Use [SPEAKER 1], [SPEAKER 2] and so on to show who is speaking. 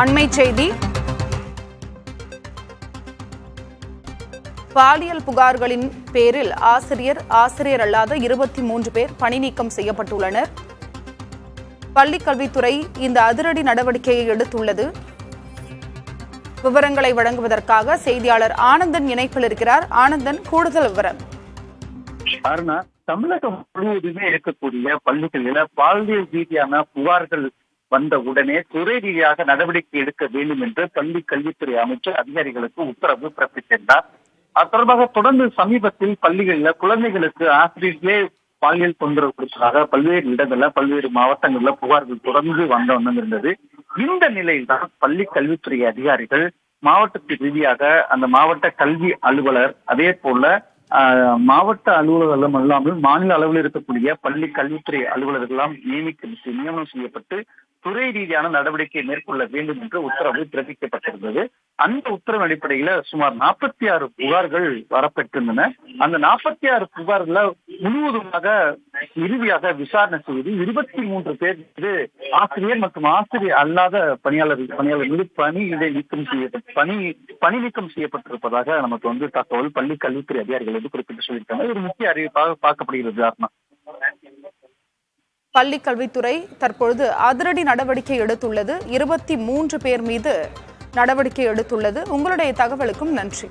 [SPEAKER 1] அண்மை செய்தி. பாலியல் புகார்களின் பேரில் ஆசிரியர் அல்லாத 23 பேர் பணி நீக்கம் செய்யப்பட்டுள்ளனர். பள்ளிக்கல்வித்துறை இந்த அதிரடி நடவடிக்கையை எடுத்துள்ளது. விவரங்களை வழங்குவதற்காக செய்தியாளர் ஆனந்தன் இணைப்பில் இருக்கிறார். ஆனந்தன், கூடுதல் விவரம்.
[SPEAKER 2] தமிழகம் முழுவதுமே இருக்கக்கூடிய பள்ளிகளில் பாலியல் ரீதியான புகார்கள் வந்த உடனே துறை ரீதியாக நடவடிக்கை எடுக்க வேண்டும் என்று பள்ளி கல்வித்துறை அமைச்சர் அதிகாரிகளுக்கு உத்தரவு பிறப்பித்திருந்தார். அது தொடர்பாக தொடர்ந்து சமீபத்தில் பள்ளிகளில் குழந்தைகளுக்கு ஆசிரியர்களே பாலியல் தொந்தரவு கொடுத்ததாக பல்வேறு இடங்களில் பல்வேறு மாவட்டங்களில் புகார்கள் தொடர்ந்து வந்திருந்தது. இந்த நிலையில் தான் பள்ளி கல்வித்துறை அதிகாரிகள் மாவட்டத்தின் ரீதியாக அந்த மாவட்ட கல்வி அலுவலர், அதே போல மாவட்ட அலுவலர்களும் அல்லாமல் மாநில அளவில் இருக்கக்கூடிய பள்ளி கல்வித்துறை அலுவலர்களெல்லாம் நியமனம் செய்யப்பட்டு துறை ரீதியான நடவடிக்கை மேற்கொள்ள வேண்டும் என்று உத்தரவு பிறப்பிக்கப்பட்டிருந்தது. அந்த உத்தரவு அடிப்படையில சுமார் 46 புகார்கள் வரப்பெற்றிருந்தன. அந்த 46 புகார்கள முழுவதுமாக இறுதியாக விசாரணை செய்து 23 பேர் மீது ஆசிரியர் மற்றும் ஆசிரியர் அல்லாத பணியாளர் மீது பணி நீக்கம் செய்யப்பட்டிருப்பதாக நமக்கு தகவல் பள்ளி கல்வித்துறை அதிகாரிகள் குறிப்பிட்டு சொல்லியிருக்காங்க. இது முக்கிய அறிவிப்பாக பார்க்கப்படுகிறது.
[SPEAKER 1] பள்ளி கல்வித்துறை தற்பொழுது அதிரடி நடவடிக்கை எடுத்துள்ளது. 23 பேர் மீது நடவடிக்கை எடுத்துள்ளது. உங்களுடைய தகவலுக்கும் நன்றி.